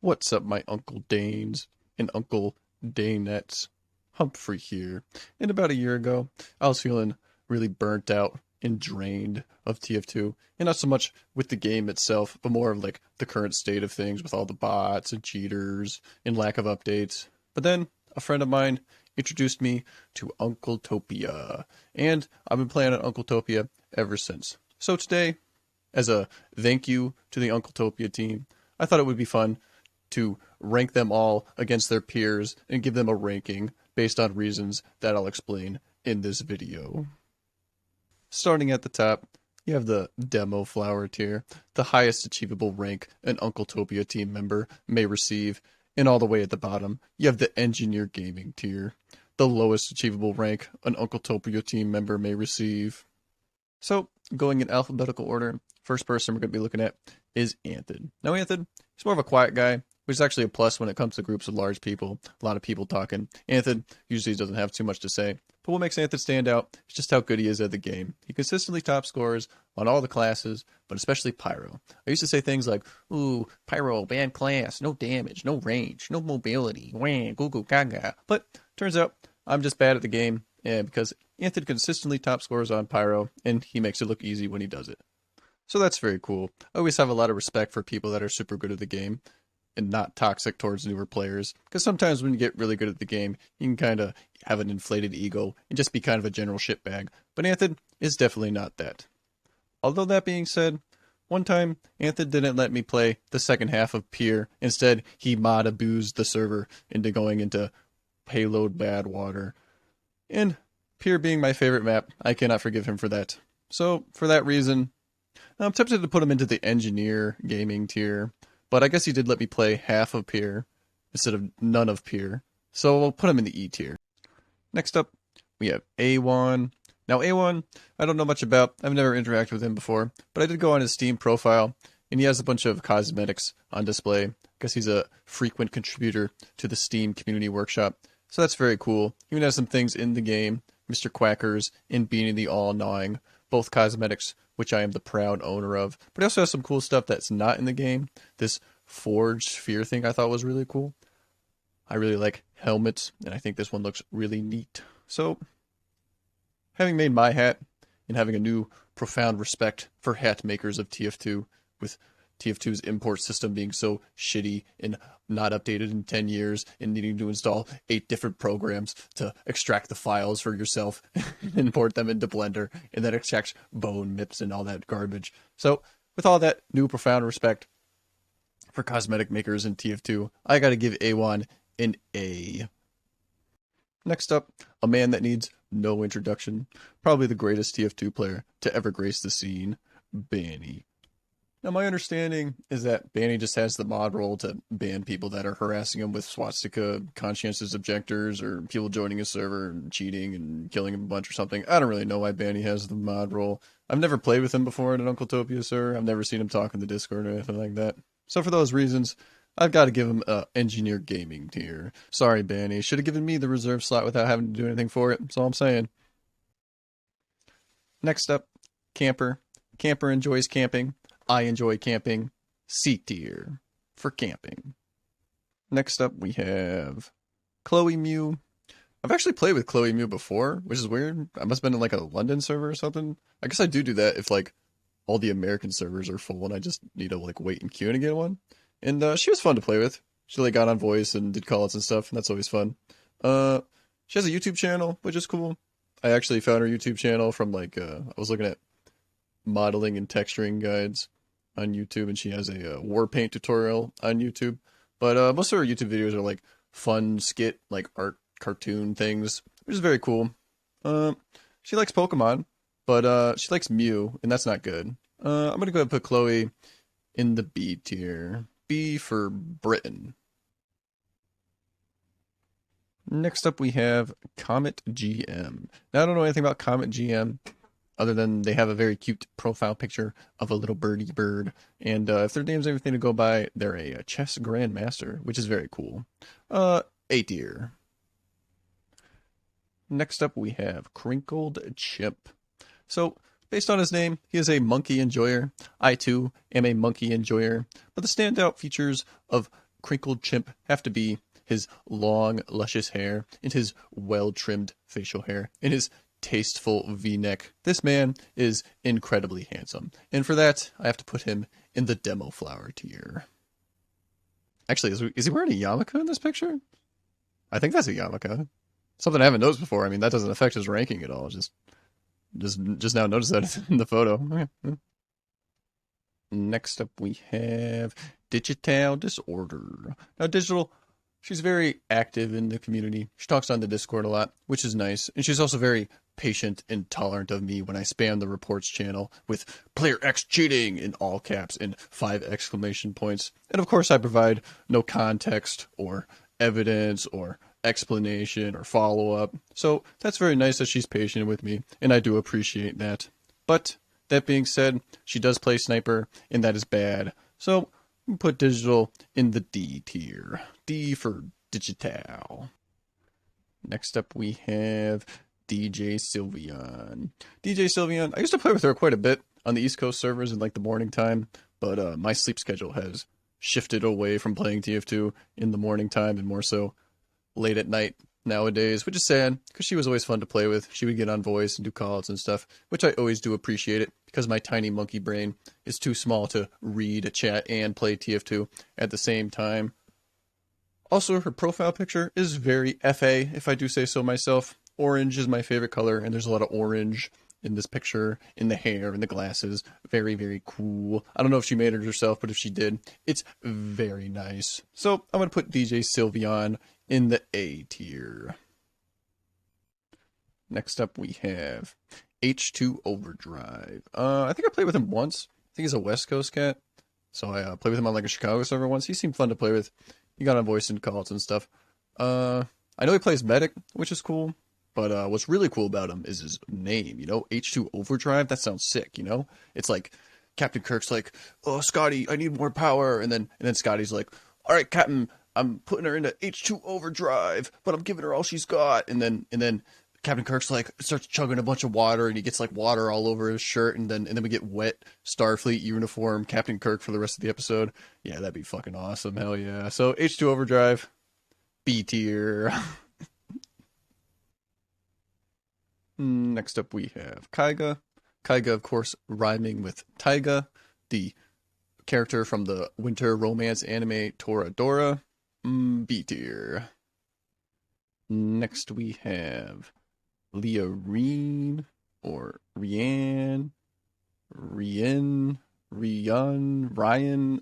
What's up, my Uncle Danes and Uncle Danettes? Humphrey here. And about a year ago, I was feeling really burnt out and drained of TF2, and not so much with the game itself, but more of like the current state of things with all the bots and cheaters and lack of updates. But then a friend of mine introduced me to Uncletopia, and I've been playing on Uncletopia ever since. So today, as a thank you to the Uncletopia team, I thought it would be fun to rank them all against their peers and give them a ranking based on reasons that I'll explain in this video. Starting at the top, you have the Demoflower tier, the highest achievable rank an Uncletopia team member may receive, and all the way at the bottom, you have the Engineer Gaming tier, the lowest achievable rank an Uncletopia team member may receive. So, going in alphabetical order, first person we're going to be looking at is Anthony. Now, Anthony, he's more of a quiet guy, which is actually a plus when it comes to groups of large people, a lot of people talking. Anthony usually doesn't have too much to say, but what makes Anthony stand out is just how good he is at the game. He consistently top scores on all the classes, but especially Pyro. I used to say things like, ooh, Pyro, bad class, no damage, no range, no mobility, wah, goo goo gaga. But turns out I'm just bad at the game, and because Anthony consistently top scores on Pyro, and he makes it look easy when he does it. So that's very cool. I always have a lot of respect for people that are super good at the game and not toxic towards newer players. Because sometimes when you get really good at the game, you can kind of have an inflated ego and just be kind of a general shitbag. But Anthony is definitely not that. Although that being said, one time Anthony didn't let me play the second half of Pier. Instead, he mod abused the server into going into payload bad water. And Pier being my favorite map, I cannot forgive him for that. So, for that reason, I'm tempted to put him into the Engineer Gaming tier, but I guess he did let me play half of Pier instead of none of Pier, so we'll put him in the E tier. Next up, we have A1. Now A1, I don't know much about, I've never interacted with him before, but I did go on his Steam profile, and he has a bunch of cosmetics on display. I guess he's a frequent contributor to the Steam Community Workshop, so that's very cool. He even has some things in the game, Mr. Quackers and Beanie the All-Gnawing, both cosmetics which I am the proud owner of. But he also has some cool stuff that's not in the game. This forged sphere thing I thought was really cool. I really like helmets, and I think this one looks really neat. So, having made my hat, and having a new profound respect for hat makers of TF2, with TF2's import system being so shitty and not updated in 10 years and needing to install 8 different programs to extract the files for yourself and import them into Blender and then extract bone MIPS and all that garbage. So with all that new profound respect for cosmetic makers in TF2, I gotta give A1 an A. Next up, a man that needs no introduction, probably the greatest TF2 player to ever grace the scene, Banny. Now, my understanding is that Banny just has the mod role to ban people that are harassing him with swastika, conscientious objectors, or people joining his server and cheating and killing him a bunch or something. I don't really know why Banny has the mod role. I've never played with him before in an Uncletopia server. I've never seen him talk in the Discord or anything like that. So for those reasons, I've got to give him a Engineer Gaming tier. Sorry, Banny. Should have given me the reserve slot without having to do anything for it. That's all I'm saying. Next up, Camper. Camper enjoys camping. I enjoy camping. C tier for camping. Next up, we have Chloe Mew. I've actually played with Chloe Mew before, which is weird. I must have been in like a London server or something. I guess I do that if like all the American servers are full and I just need to like wait in queue to get one. And she was fun to play with. She like got on voice and did callouts and stuff, and that's always fun. She has a YouTube channel, which is cool. I actually found her YouTube channel from like I was looking at modeling and texturing guides on YouTube, and she has a war paint tutorial on YouTube. But most of her YouTube videos are like fun skit, like art cartoon things, which is very cool. She likes Pokemon, but she likes Mew, and that's not good. I'm gonna go ahead and put Chloe in the B tier. B for Britain. Next up, we have Comet GM. Now, I don't know anything about Comet GM, other than they have a very cute profile picture of a little birdie bird. And if their name's anything to go by, they're a chess grandmaster, which is very cool. A tier. Next up, we have Crinkledchimp. So, based on his name, he is a monkey enjoyer. I, too, am a monkey enjoyer. But the standout features of Crinkledchimp have to be his long, luscious hair, and his well-trimmed facial hair, and his tasteful V-neck. This man is incredibly handsome, and for that, I have to put him in the Demoflower tier. Actually, is he wearing a yarmulke in this picture? I think that's a yarmulke. Something I haven't noticed before. I mean, that doesn't affect his ranking at all. Just now noticed that in the photo. Okay. Next up, we have Digital Disorder. Now, Digital, she's very active in the community. She talks on the Discord a lot, which is nice. And she's also very patient and tolerant of me when I spam the reports channel with player X cheating in all caps and 5 exclamation points. And of course, I provide no context or evidence or explanation or follow-up. So that's very nice that she's patient with me, and I do appreciate that. But that being said, she does play sniper, and that is bad. So we put Digital in the D tier. D for Digital. Next up we have DJ Sylveon. DJ Sylveon, I used to play with her quite a bit on the East Coast servers in like the morning time, but my sleep schedule has shifted away from playing TF2 in the morning time and more so late at night nowadays, which is sad because she was always fun to play with. She would get on voice and do calls and stuff, which I always do appreciate it because my tiny monkey brain is too small to read, chat, and play TF2 at the same time. Also, her profile picture is very FA, if I do say so myself. Orange is my favorite color, and there's a lot of orange in this picture, in the hair, in the glasses. Very, very cool. I don't know if she made it herself, but if she did, it's very nice. So I'm going to put DJ Sylveon in the A tier. Next up we have H2 Overdrive. I think I played with him once. I think he's a West Coast cat. So I played with him on like a Chicago server once. He seemed fun to play with. He got on voice and calls and stuff. I know he plays Medic, which is cool. But what's really cool about him is his name, you know? H2 Overdrive, that sounds sick, you know? It's like Captain Kirk's like, "Oh, Scotty, I need more power." And then Scotty's like, "All right, Captain, I'm putting her into H2 Overdrive, but I'm giving her all she's got." And then Captain Kirk's like starts chugging a bunch of water, and he gets like water all over his shirt, and then we get wet Starfleet uniform Captain Kirk for the rest of the episode. Yeah, that'd be fucking awesome. Hell yeah. So H2 Overdrive, B tier. Next up we have Kyga. Kyga, of course, rhyming with Tyga, the character from the winter romance anime Toradora. B tier. Next we have Leoreen, or Ryan.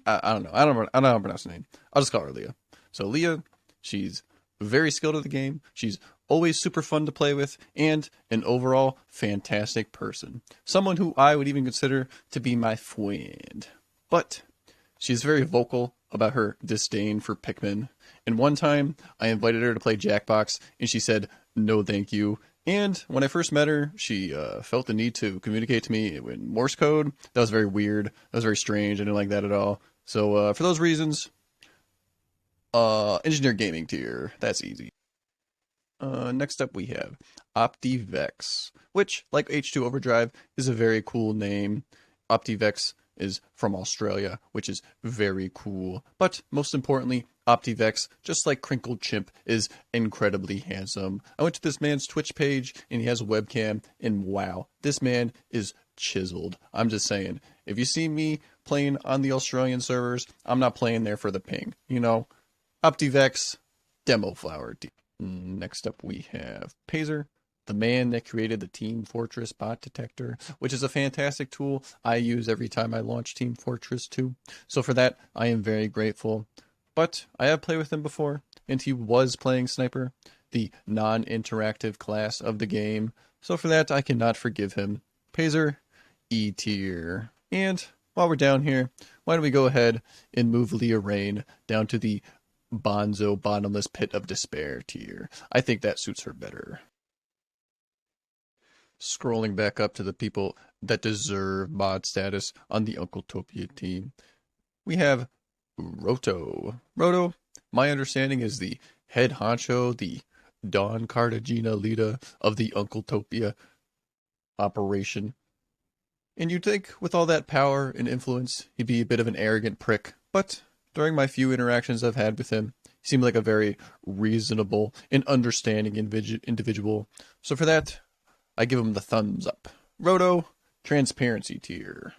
I don't know. I don't know how to pronounce the name. I'll just call her Leah. So Leah, she's very skilled at the game. She's always super fun to play with, and an overall fantastic person. Someone who I would even consider to be my friend. But she's very vocal about her disdain for Pikmin. And one time, I invited her to play Jackbox, and she said, "No thank you." And when I first met her, she felt the need to communicate to me in Morse code. That was very weird. That was very strange. I didn't like that at all. So for those reasons, Engineer Gaming tier. That's easy. Next up we have Optivex, which, like H2 Overdrive, is a very cool name. Optivex is from Australia, which is very cool. But most importantly, Optivex, just like Crinkledchimp, is incredibly handsome. I went to this man's Twitch page, and he has a webcam, and wow, this man is chiseled. I'm just saying, if you see me playing on the Australian servers, I'm not playing there for the ping, you know? Optivex, Demoflower. Next up we have Paiser, the man that created the Team Fortress bot detector, which is a fantastic tool I use every time I launch Team Fortress 2. So for that, I am very grateful. But I have played with him before, and he was playing Sniper, the non-interactive class of the game. So for that, I cannot forgive him. Paiser, E tier. And while we're down here, why don't we go ahead and move Leoreen down to the Bonzo Bottomless Pit of Despair tier. I think that suits her better. Scrolling back up to the people that deserve mod status on the Uncletopia team, we have Roto. Roto, my understanding, is the head honcho, the Don Cartagena leader of the Uncletopia operation. And you'd think with all that power and influence, he'd be a bit of an arrogant prick, but During my few interactions I've had with him, he seemed like a very reasonable and understanding individual. So for that, I give him the thumbs up. Roto, transparency tier.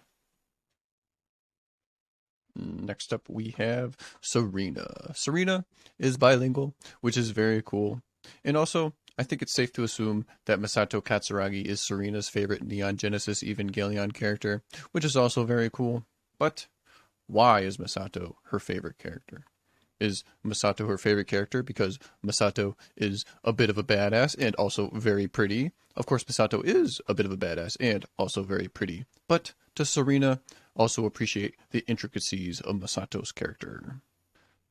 Next up, we have Serena. Serena is bilingual, which is very cool. And also, I think it's safe to assume that Masato Katsuragi is Serena's favorite Neon Genesis Evangelion character, which is also very cool. But why is Masato her favorite character? Is Masato her favorite character because Masato is a bit of a badass and also very pretty? Of course, Masato is a bit of a badass and also very pretty. But does Serena also appreciate the intricacies of Masato's character?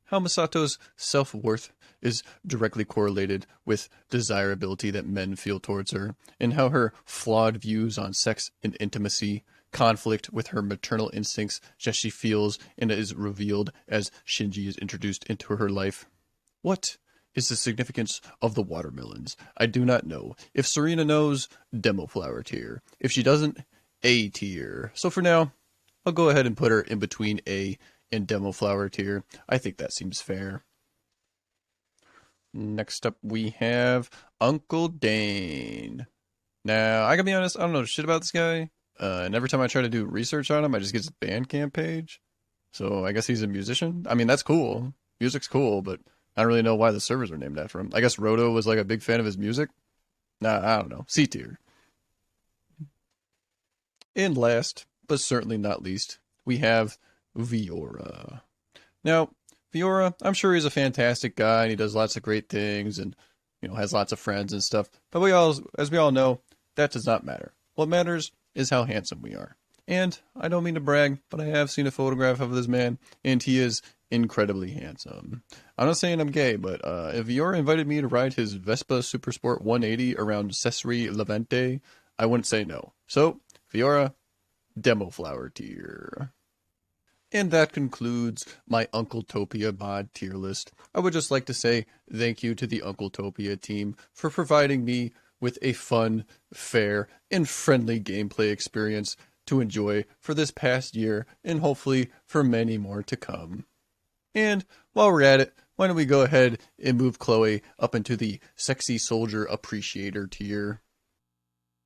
How Masato's self-worth is directly correlated with desirability that men feel towards her, and how her flawed views on sex and intimacy conflict with her maternal instincts that she feels and is revealed as Shinji is introduced into her life. What is the significance of the watermelons? I do not know. If Serena knows, Demoflower tier. If she doesn't, A tier. So for now, I'll go ahead and put her in between A and Demoflower tier. I think that seems fair. Next up, we have Uncle Dane. Now, I gotta be honest, I don't know shit about this guy. And every time I try to do research on him, I just get his Bandcamp page. So I guess he's a musician. I mean, that's cool. Music's cool, but I don't really know why the servers are named after him. I guess Roto was like a big fan of his music. Nah, I don't know. C tier. And last, but certainly not least, we have Viora. Now, Viora, I'm sure he's a fantastic guy and he does lots of great things and has lots of friends and stuff. But as we all know, that does not matter. What matters is how handsome we are. And I don't mean to brag, but I have seen a photograph of this man, and he is incredibly handsome. I'm not saying I'm gay, but if Viora invited me to ride his Vespa Supersport 180 around Cesare Levante, I wouldn't say no. So, Viora, Demoflower tier. And that concludes my Uncletopia mod tier list. I would just like to say thank you to the Uncletopia team for providing me with a fun, fair, and friendly gameplay experience to enjoy for this past year and hopefully for many more to come. And while we're at it, why don't we go ahead and move Chloe up into the Sexy Soldier Appreciator tier.